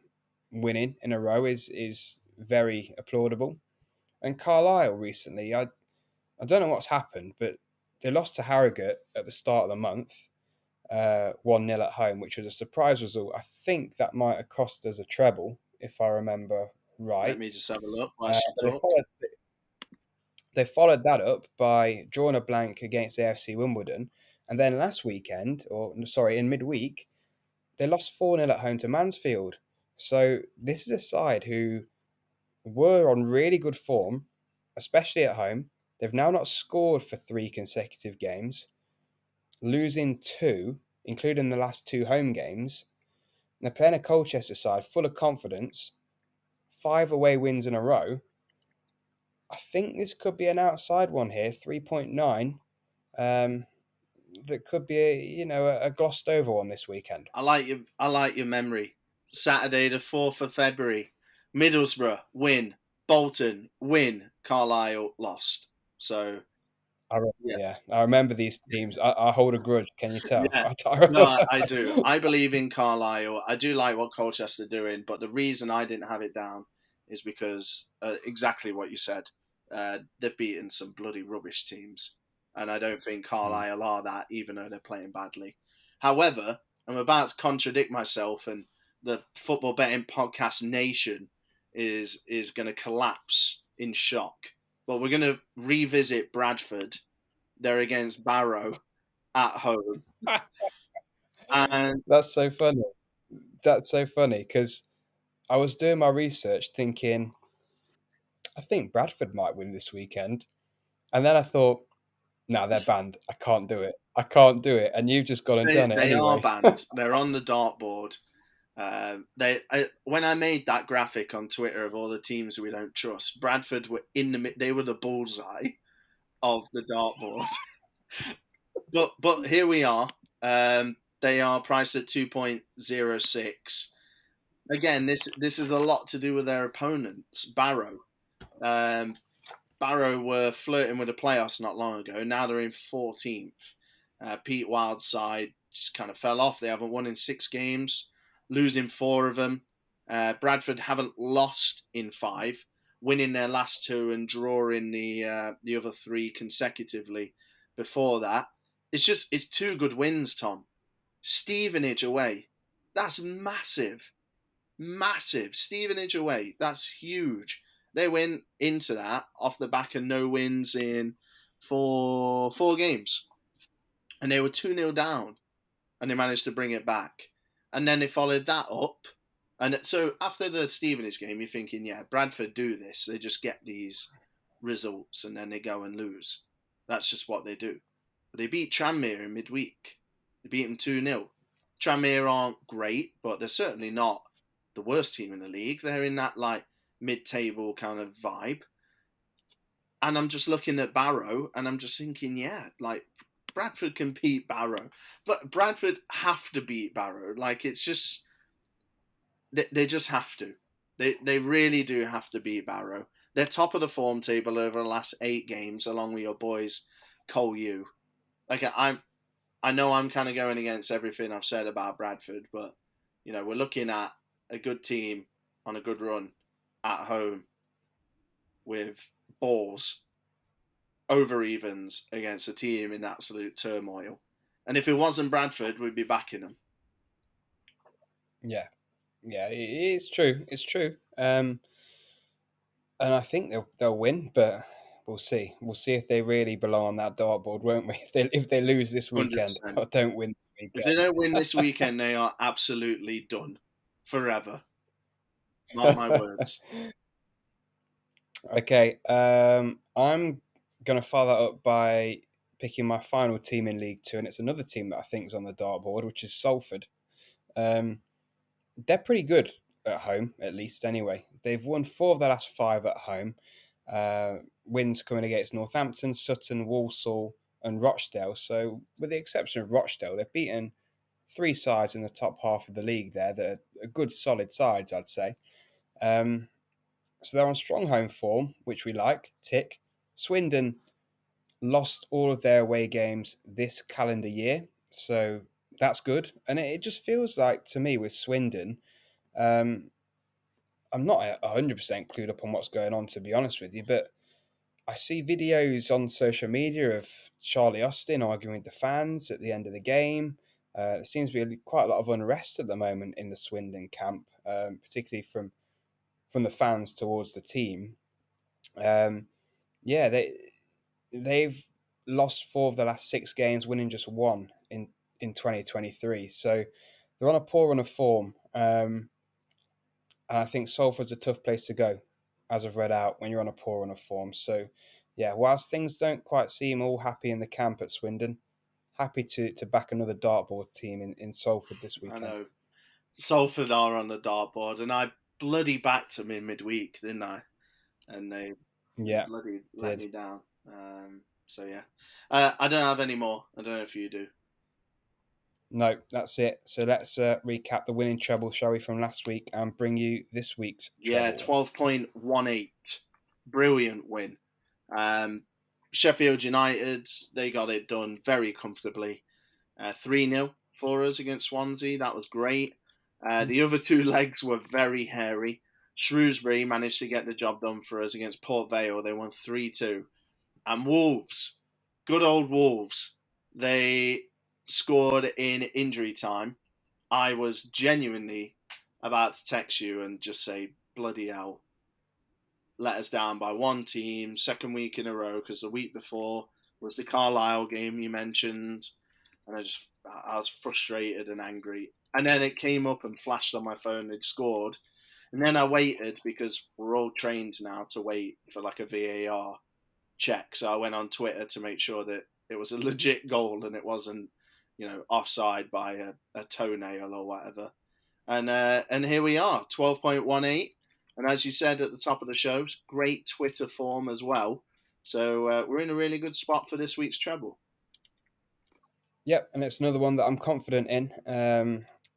winning in a row is very applaudable. And Carlisle recently, I don't know what's happened, but they lost to Harrogate at the start of the month, 1-0 at home, which was a surprise result. I think that might have cost us a treble, if I remember Let me right. just have a look Uh, whilst you but talk. they followed that up by drawing a blank against AFC Wimbledon. And then last weekend, in midweek, they lost 4-0 at home to Mansfield. So this is a side who were on really good form, especially at home. They've now not scored for 3 consecutive games, losing 2, including the last 2 home games. And they're playing a Colchester side full of confidence, 5 away wins in a row. I think this could be an outside one here, 3.9. That could be a glossed over one this weekend. I like your memory. Saturday the 4th of February, Middlesbrough win, Bolton win, Carlisle lost. So yeah, I remember these teams. I hold a grudge. Can you tell? yeah. I No, I do. I believe in Carlisle. I do like what Colchester are doing, but the reason I didn't have it down is because exactly what you said. They've beaten some bloody rubbish teams, and I don't think Carlisle are that, even though they're playing badly. However, I'm about to contradict myself, and the football betting podcast nation is going to collapse in shock. But we're going to revisit Bradford. They're against Barrow at home. And That's so funny. That's so funny because I was doing my research thinking, I think Bradford might win this weekend. And then I thought, no, they're banned. I can't do it. I can't do it. And you've just gone and done it They are anyway. banned. They're on the dartboard. When I made that graphic on Twitter of all the teams we don't trust, Bradford were they were the bullseye of the dartboard. but here we are. They are priced at 2.06. Again, this is a lot to do with their opponents. Barrow. Barrow were flirting with the playoffs not long ago. Now they're in 14th. Pete Wild's side just kind of fell off. They haven't won in 6 games, losing 4 of them. Bradford haven't lost in 5, winning their last 2 and drawing the other 3 consecutively before that. It's 2 good wins, Tom. Stevenage away. That's massive. Massive. Stevenage away. That's huge. They went into that off the back of no wins in 4 games. And they were 2-0 down. And they managed to bring it back. And then they followed that up. And so after the Stevenage game, you're thinking, yeah, Bradford do this. They just get these results and then they go and lose. That's just what they do. But they beat Tranmere in midweek. They beat them 2-0. Tranmere aren't great, but they're certainly not the worst team in the league. They're in that like mid-table kind of vibe. And I'm just looking at Barrow and I'm just thinking, yeah, like Bradford can beat Barrow. But Bradford have to beat Barrow. Like it's just, they just have to. They really do have to beat Barrow. They're top of the form table over the last 8 games, along with your boys, Cole U. Like I know I'm kind of going against everything I've said about Bradford, but you know we're looking at a good team on a good run at home with balls over evens against a team in absolute turmoil. And if it wasn't Bradford, we'd be backing them. Yeah, it's true. It's true. And I think they'll win, but we'll see. We'll see if they really belong on that dartboard, won't we? If they lose this weekend 100%. or don't win this If they weekend. don't win this weekend, they are absolutely done forever. Mark my words. Okay, I'm gonna follow that up by picking my final team in League Two, and it's another team that I think is on the dartboard, which is Salford. Um, they're pretty good at home, at least anyway. They've won 4 of their last 5 at home. Wins coming against Northampton, Sutton, Walsall, and Rochdale. So, with the exception of Rochdale, they've beaten 3 sides in the top half of the league there that are good, solid sides, I'd say. So they're on strong home form, which we like. Tick. Swindon lost all of their away games this calendar year, so that's good. And it just feels like to me with Swindon, um, I'm not 100% clued up on what's going on, to be honest with you, but I see videos on social media of Charlie Austin arguing with the fans at the end of the game. There seems to be quite a lot of unrest at the moment in the Swindon camp, particularly from the fans towards the team. Um, yeah, they've lost 4 of the last 6 games, winning just 1 in 2023. So they're on a poor run of form. And I think Salford's a tough place to go, as I've read out, when you're on a poor run of form. So, yeah, whilst things don't quite seem all happy in the camp at Swindon, happy to back another dartboard team in Salford this I weekend. know. Salford are on the dartboard, and I bloody backed them in midweek, didn't I? And they Yeah, bloody let did. me down. So yeah, I don't have any more. I don't know if you do. No, that's it. So let's recap the winning treble, shall we, from last week and bring you this week's Yeah, treble. 12.18. Brilliant win. Sheffield United, they got it done very comfortably. 3-0 for us against Swansea. That was great. The other 2 legs were very hairy. Shrewsbury managed to get the job done for us against Port Vale. They won 3-2. And Wolves, good old Wolves, they scored in injury time. I was genuinely about to text you and just say, bloody hell, let us down by 1 team, 2nd week in a row, because the week before was the Carlisle game you mentioned. And I was frustrated and angry. And then it came up and flashed on my phone, they'd scored. And then I waited because we're all trained now to wait for like a VAR. check. So I went on Twitter to make sure that it was a legit goal and it wasn't, offside by a toenail or whatever. And here we are, 12.18. And as you said at the top of the show, great Twitter form as well. So we're in a really good spot for this week's treble. Yep, and it's another one that I'm confident in.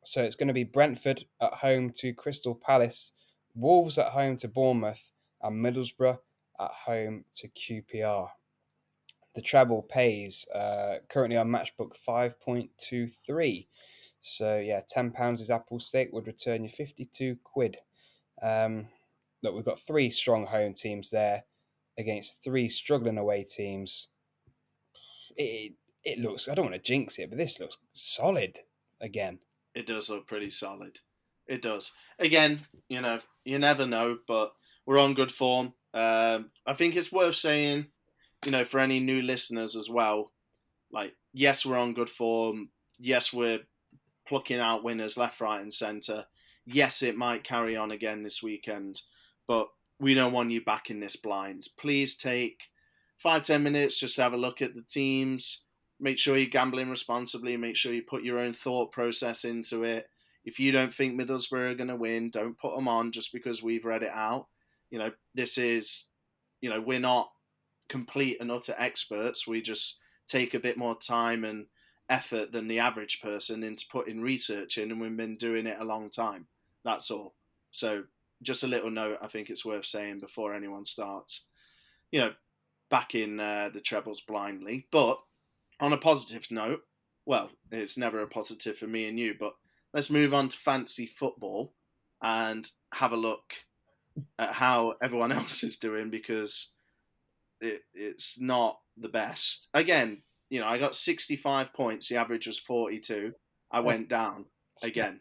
So it's going to be Brentford at home to Crystal Palace, Wolves at home to Bournemouth, and Middlesbrough at home to QPR. The treble pays currently on Matchbook 5.23. So yeah, £10 is Apple stake would return you 52 quid. Look, we've got three strong home teams there against three struggling away teams. It looks, I don't want to jinx it, but this looks solid again. It does look pretty solid. It does. Again, you never know, but we're on good form. I think it's worth saying, for any new listeners as well, like, yes, we're on good form. Yes, we're plucking out winners left, right, and centre. Yes, it might carry on again this weekend, but we don't want you back in this blind. Please take 5-10 minutes just to have a look at the teams. Make sure you're gambling responsibly. Make sure you put your own thought process into it. If you don't think Middlesbrough are going to win, don't put them on just because we've read it out. This is, we're not complete and utter experts. We just take a bit more time and effort than the average person into putting research in, and we've been doing it a long time. That's all. So just a little note I think it's worth saying before anyone starts, backing the trebles blindly. But on a positive note, well, it's never a positive for me and you, but let's move on to fantasy football and have a look at how everyone else is doing, because it's not the best. Again, I got 65 points. The average was 42. I went down again.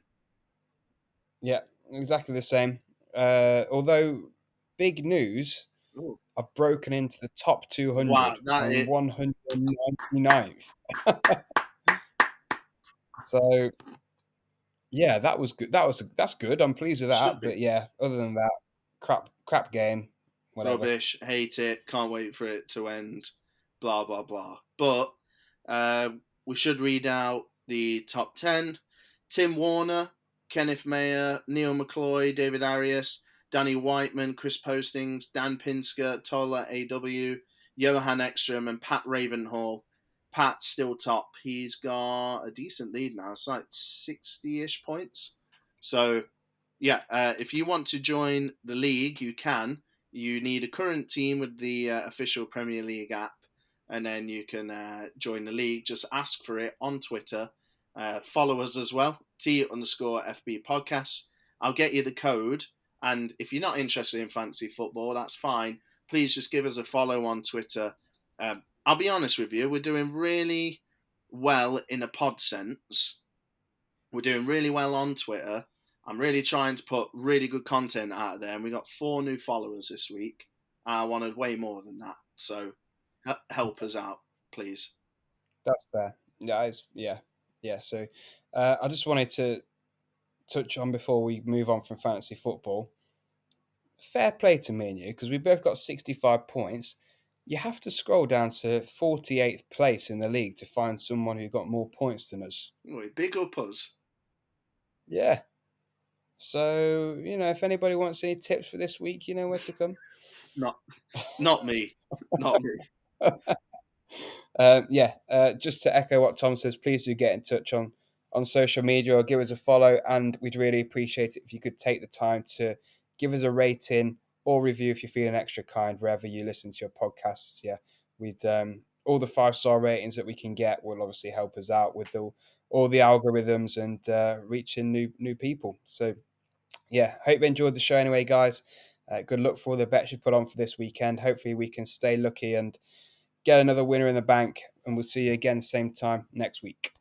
Yeah, exactly the same. Although, big news, Ooh. I've broken into the top 200. Wow, I'm 199th. So, yeah, that was good. That's good. I'm pleased with that. But yeah, other than that, crap game. Whatever. Rubbish. Hate it. Can't wait for it to end. Blah blah blah. But we should read out the top 10. Tim Warner, Kenneth Mayer, Neil McCloy, David Arias, Danny Whiteman, Chris Postings, Dan Pinsker, Tola AW, Johan Ekstrom, and Pat Ravenhall. Pat's still top. He's got a decent lead now. It's like 60-ish points. So, yeah, if you want to join the league, you can. You need a current team with the official Premier League app, and then you can join the league. Just ask for it on Twitter. Follow us as well, T_FB Podcasts. I'll get you the code. And if you're not interested in fantasy football, that's fine. Please just give us a follow on Twitter. I'll be honest with you, we're doing really well in a pod sense. We're doing really well on Twitter. I'm really trying to put really good content out there, and we got 4 new followers this week. I wanted way more than that, so help us out, please. That's fair. Yeah. So, I just wanted to touch on before we move on from fantasy football. Fair play to me and you, because we both got 65 points. You have to scroll down to 48th place in the league to find someone who got more points than us. Wait, big up us. Yeah. So, if anybody wants any tips for this week, you know where to come. Not me. Not me. Just to echo what Tom says, please do get in touch on social media or give us a follow, and we'd really appreciate it if you could take the time to give us a rating or review if you're feeling extra kind wherever you listen to your podcasts. Yeah, we'd all the 5-star ratings that we can get will obviously help us out with all the algorithms and reaching new people. So yeah, hope you enjoyed the show anyway, guys. Good luck for all the bets you put on for this weekend. Hopefully we can stay lucky and get another winner in the bank, and we'll see you again same time next week.